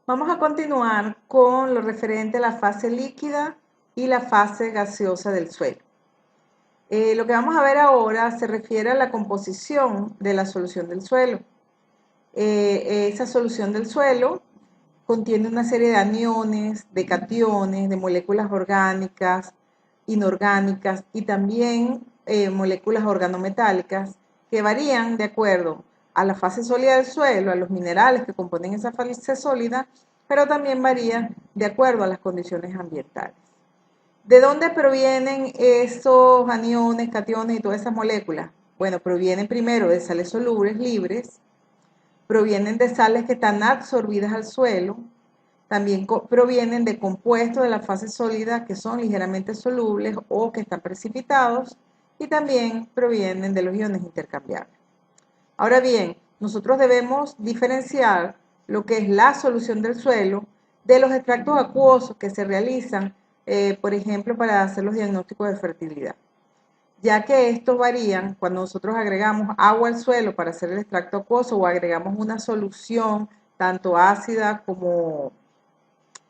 Vamos a continuar con lo referente a la fase líquida y la fase gaseosa del suelo. Lo que vamos a ver ahora se refiere a la composición de la solución del suelo. Esa solución del suelo contiene una serie de aniones, de cationes, de moléculas orgánicas, inorgánicas y también moléculas organometálicas que varían de acuerdo a la fase sólida del suelo, a los minerales que componen esa fase sólida, pero también varían de acuerdo a las condiciones ambientales. ¿De dónde provienen esos aniones, cationes y todas esas moléculas? Bueno, provienen primero de sales solubles libres, provienen de sales que están absorbidas al suelo, también provienen de compuestos de la fase sólida que son ligeramente solubles o que están precipitados y también provienen de los iones intercambiables. Ahora bien, nosotros debemos diferenciar lo que es la solución del suelo de los extractos acuosos que se realizan, por ejemplo, para hacer los diagnósticos de fertilidad, ya que estos varían cuando nosotros agregamos agua al suelo para hacer el extracto acuoso o agregamos una solución tanto ácida como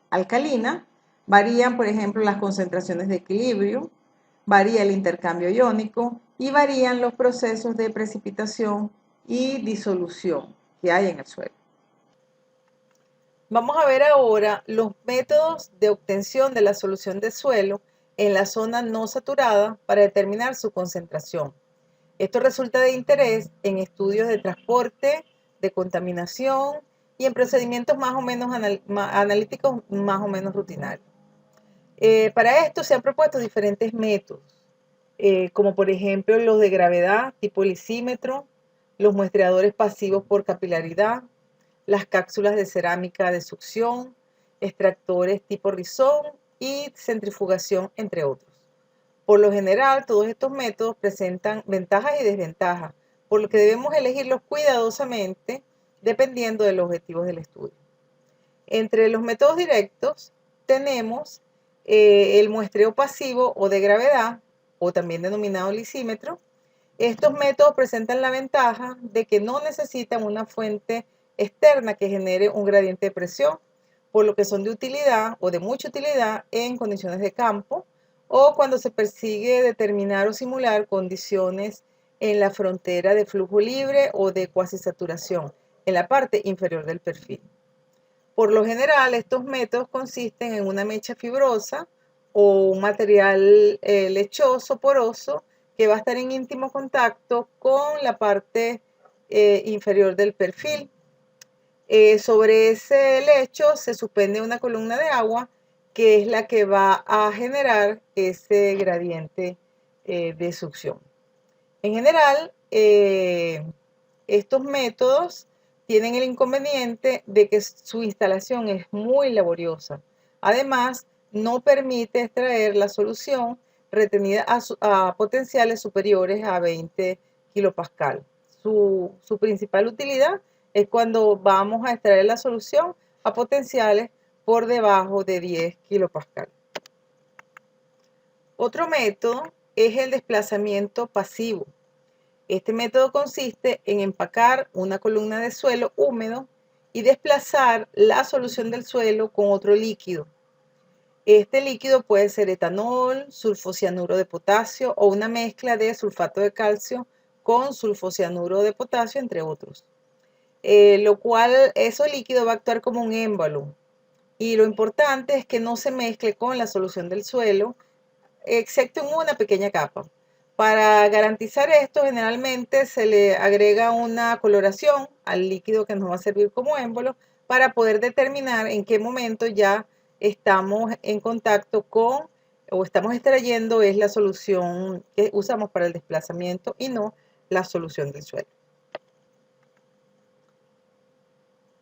alcalina, varían, por ejemplo, las concentraciones de equilibrio, varía el intercambio iónico y varían los procesos de precipitación y disolución que hay en el suelo. Vamos a ver ahora los métodos de obtención de la solución de suelo en la zona no saturada para determinar su concentración. Esto resulta de interés en estudios de transporte, de contaminación y en procedimientos más o menos analíticos más o menos rutinarios. Para esto se han propuesto diferentes métodos, como por ejemplo los de gravedad tipo lisímetro, los muestreadores pasivos por capilaridad, las cápsulas de cerámica de succión, extractores tipo rizón y centrifugación, entre otros. Por lo general, todos estos métodos presentan ventajas y desventajas, por lo que debemos elegirlos cuidadosamente dependiendo de los objetivos del estudio. Entre los métodos directos tenemos el muestreo pasivo o de gravedad, o también denominado lisímetro. Estos métodos presentan la ventaja de que no necesitan una fuente externa que genere un gradiente de presión, por lo que son de utilidad o de mucha utilidad en condiciones de campo o cuando se persigue determinar o simular condiciones en la frontera de flujo libre o de cuasi saturación en la parte inferior del perfil. Por lo general, estos métodos consisten en una mecha fibrosa o un material lechoso, poroso, que va a estar en íntimo contacto con la parte inferior del perfil. Sobre ese lecho se suspende una columna de agua que es la que va a generar ese gradiente de succión. En general, estos métodos tienen el inconveniente de que su instalación es muy laboriosa. Además, no permite extraer la solución retenida a potenciales superiores a 20 kilopascal. Su principal utilidad es cuando vamos a extraer la solución a potenciales por debajo de 10 kilopascal. Otro método es el desplazamiento pasivo. Este método consiste en empacar una columna de suelo húmedo y desplazar la solución del suelo con otro líquido. Este líquido puede ser etanol, sulfocianuro de potasio o una mezcla de sulfato de calcio con sulfocianuro de potasio, entre otros. Lo cual, ese líquido va a actuar como un émbolo. Y lo importante es que no se mezcle con la solución del suelo, excepto en una pequeña capa. Para garantizar esto, generalmente se le agrega una coloración al líquido que nos va a servir como émbolo para poder determinar en qué momento ya estamos en contacto con o estamos extrayendo es la solución que usamos para el desplazamiento y no la solución del suelo.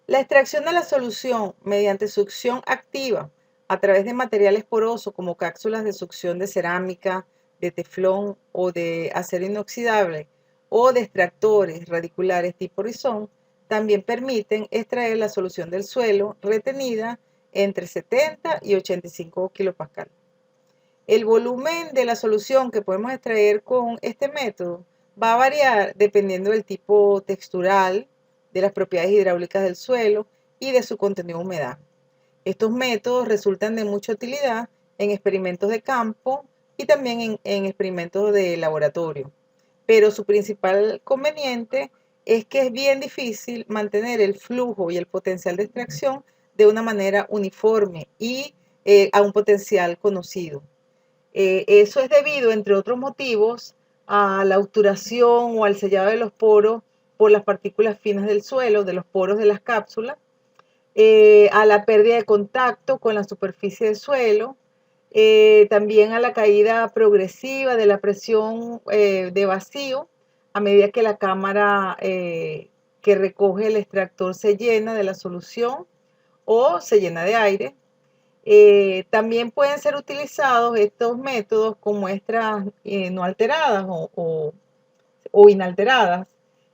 La extracción de la solución mediante succión activa a través de materiales porosos como cápsulas de succión de cerámica, de teflón o de acero inoxidable o de extractores radiculares tipo rizón también permiten extraer la solución del suelo retenida entre 70 y 85 kilopascal. El volumen de la solución que podemos extraer con este método va a variar dependiendo del tipo textural, de las propiedades hidráulicas del suelo y de su contenido de humedad. Estos métodos resultan de mucha utilidad en experimentos de campo y también en experimentos de laboratorio, pero su principal conveniente es que es bien difícil mantener el flujo y el potencial de extracción de una manera uniforme y a un potencial conocido. Eso es debido, entre otros motivos, a la obturación o al sellado de los poros por las partículas finas del suelo, de los poros de las cápsulas, a la pérdida de contacto con la superficie del suelo, también a la caída progresiva de la presión de vacío a medida que la cámara que recoge el extractor se llena de la solución o se llena de aire. También pueden ser utilizados estos métodos con muestras no alteradas o inalteradas,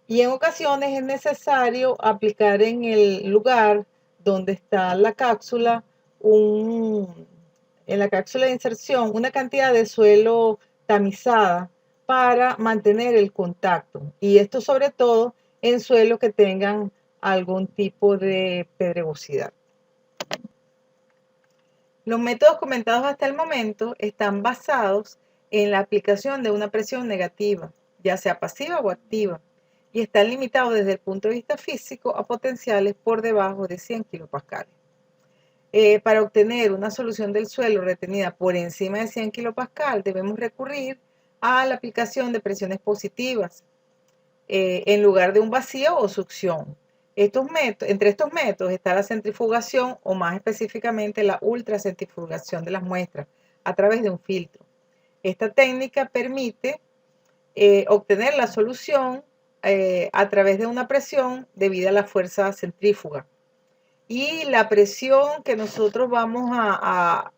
y en ocasiones es necesario aplicar en el lugar donde está la cápsula, en la cápsula de inserción, una cantidad de suelo tamizada para mantener el contacto, y esto sobre todo en suelos que tengan algún tipo de pedregosidad. Los métodos comentados hasta el momento están basados en la aplicación de una presión negativa, ya sea pasiva o activa, y están limitados desde el punto de vista físico a potenciales por debajo de 100 kilopascales. Para obtener una solución del suelo retenida por encima de 100 kilopascal, debemos recurrir a la aplicación de presiones positivas en lugar de un vacío o succión. Entre estos métodos está la centrifugación o más específicamente la ultracentrifugación de las muestras a través de un filtro. Esta técnica permite obtener la solución a través de una presión debida a la fuerza centrífuga. Y la presión que nosotros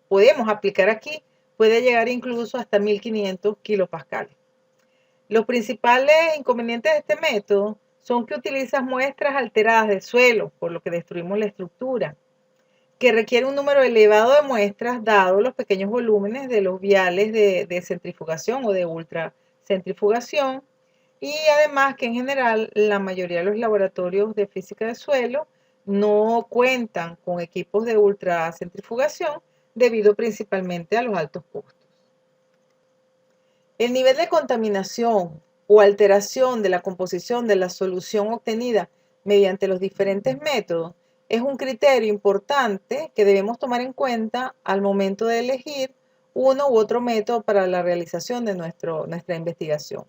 podemos aplicar aquí puede llegar incluso hasta 1500 kilopascales. Los principales inconvenientes de este método son que utiliza muestras alteradas de suelo, por lo que destruimos la estructura, que requiere un número elevado de muestras dado los pequeños volúmenes de los viales de centrifugación o de ultracentrifugación, y además que en general la mayoría de los laboratorios de física de suelo no cuentan con equipos de ultracentrifugación debido principalmente a los altos costos. El nivel de contaminación o alteración de la composición de la solución obtenida mediante los diferentes métodos es un criterio importante que debemos tomar en cuenta al momento de elegir uno u otro método para la realización de nuestra investigación.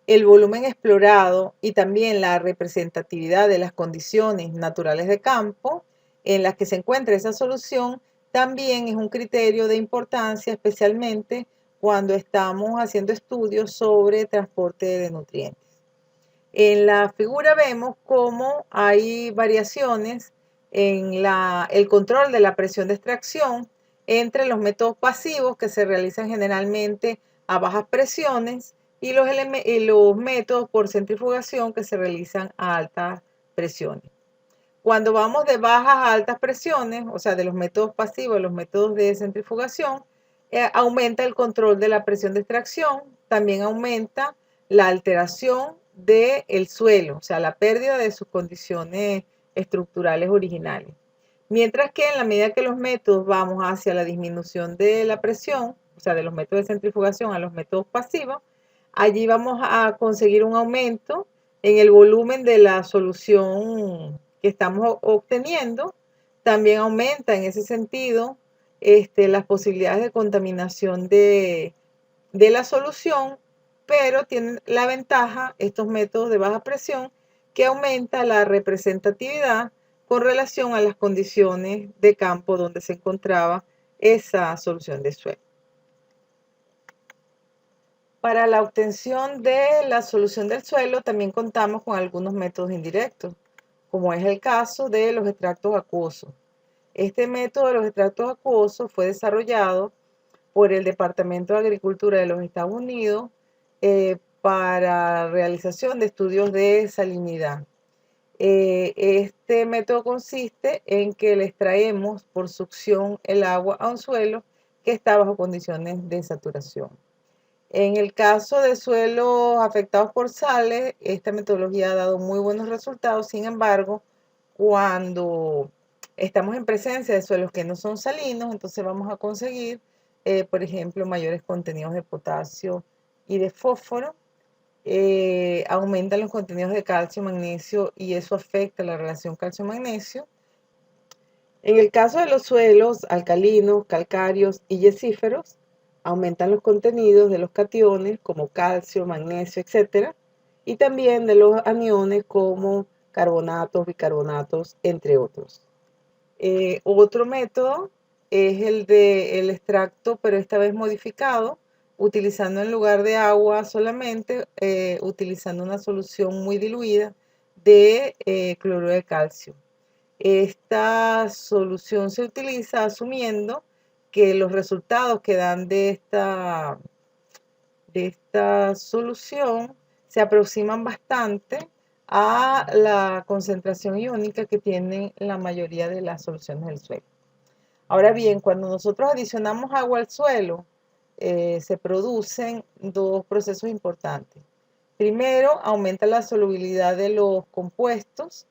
El volumen explorado y también la representatividad de las condiciones naturales de campo en las que se encuentra esa solución también es un criterio de importancia, especialmente cuando estamos haciendo estudios sobre transporte de nutrientes. En la figura vemos cómo hay variaciones en el control de la presión de extracción entre los métodos pasivos que se realizan generalmente a bajas presiones y los métodos por centrifugación que se realizan a altas presiones. Cuando vamos de bajas a altas presiones, o sea, de los métodos pasivos a los métodos de centrifugación, aumenta el control de la presión de extracción, también aumenta la alteración del suelo, o sea, la pérdida de sus condiciones estructurales originales. Mientras que en la medida que los métodos vamos hacia la disminución de la presión, o sea, de los métodos de centrifugación a los métodos pasivos, allí vamos a conseguir un aumento en el volumen de la solución que estamos obteniendo. También aumenta en ese sentido las posibilidades de contaminación de la solución, pero tienen la ventaja, estos métodos de baja presión, que aumenta la representatividad con relación a las condiciones de campo donde se encontraba esa solución de suelo. Para la obtención de la solución del suelo también contamos con algunos métodos indirectos, como es el caso de los extractos acuosos. Este método de los extractos acuosos fue desarrollado por el Departamento de Agricultura de los Estados Unidos para realización de estudios de salinidad. Este método consiste en que le extraemos por succión el agua a un suelo que está bajo condiciones de saturación. En el caso de suelos afectados por sales, esta metodología ha dado muy buenos resultados. Sin embargo, Cuando estamos en presencia de suelos que no son salinos, entonces vamos a conseguir, por ejemplo, mayores contenidos de potasio y de fósforo. Aumentan los contenidos de calcio, magnesio y eso afecta la relación calcio-magnesio. En el caso de los suelos alcalinos, calcáreos y yesíferos, aumentan los contenidos de los cationes como calcio, magnesio, etc. Y también de los aniones como carbonatos, bicarbonatos, entre otros. Otro método es el del extracto, pero esta vez modificado, utilizando en lugar de agua solamente, utilizando una solución muy diluida de cloruro de calcio. Esta solución se utiliza asumiendo que los resultados que dan de esta solución se aproximan bastante a la concentración iónica que tienen la mayoría de las soluciones del suelo. Ahora bien, cuando nosotros adicionamos agua al suelo, se producen dos procesos importantes. Primero, aumenta la solubilidad de los compuestos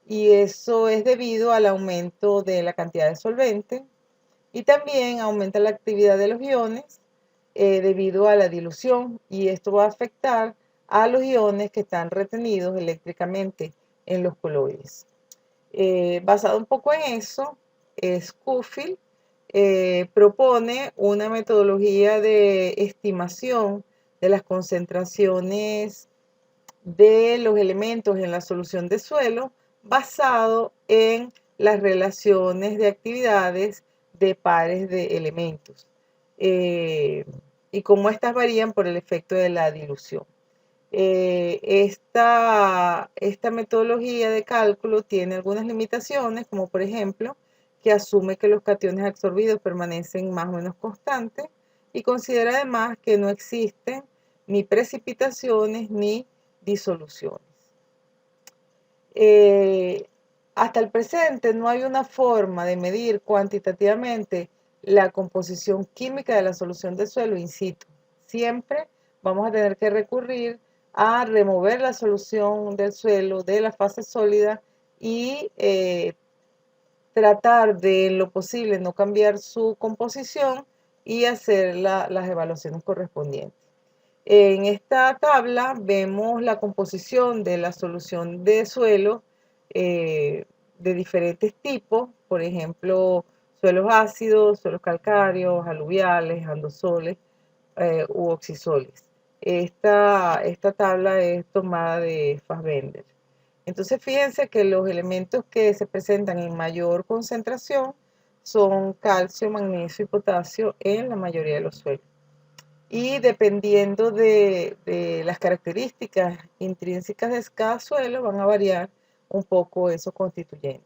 y eso es debido al aumento de la cantidad de solvente y también aumenta la actividad de los iones debido a la dilución y esto va a afectar a los iones que están retenidos eléctricamente en los coloides. Basado un poco en eso, Schofield propone una metodología de estimación de las concentraciones de los elementos en la solución de suelo basado en las relaciones de actividades de pares de elementos y cómo estas varían por el efecto de la dilución. Esta metodología de cálculo tiene algunas limitaciones, como por ejemplo, que asume que los cationes absorbidos permanecen más o menos constantes y considera además que no existen ni precipitaciones ni disoluciones. Hasta el presente no hay una forma de medir cuantitativamente la composición química de la solución de suelo in situ. Siempre vamos a tener que recurrir a remover la solución del suelo de la fase sólida y tratar de en lo posible no cambiar su composición y hacer las evaluaciones correspondientes. En esta tabla vemos la composición de la solución de suelo de diferentes tipos, por ejemplo, suelos ácidos, suelos calcáreos, aluviales, andosoles u oxisoles. Esta tabla es tomada de Fassbender. Entonces fíjense que los elementos que se presentan en mayor concentración son calcio, magnesio y potasio en la mayoría de los suelos. Y dependiendo de las características intrínsecas de cada suelo van a variar un poco esos constituyentes.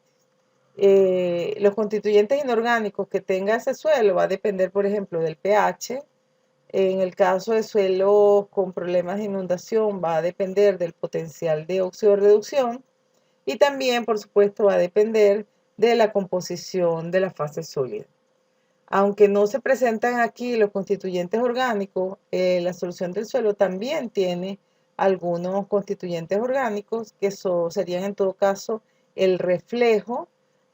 Los constituyentes inorgánicos que tenga ese suelo va a depender, por ejemplo, del pH. En el caso de suelos con problemas de inundación va a depender del potencial de óxido de reducción y también, por supuesto, va a depender de la composición de la fase sólida. Aunque no se presentan aquí los constituyentes orgánicos, la solución del suelo también tiene algunos constituyentes orgánicos que serían en todo caso el reflejo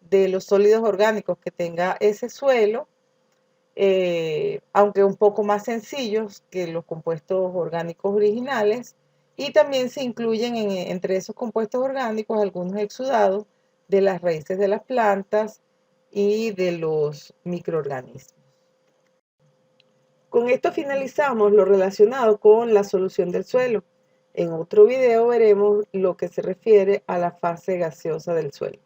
de los sólidos orgánicos que tenga ese suelo, aunque un poco más sencillos que los compuestos orgánicos originales, y también se incluyen entre esos compuestos orgánicos algunos exudados de las raíces de las plantas y de los microorganismos. Con esto finalizamos lo relacionado con la solución del suelo. En otro video veremos lo que se refiere a la fase gaseosa del suelo.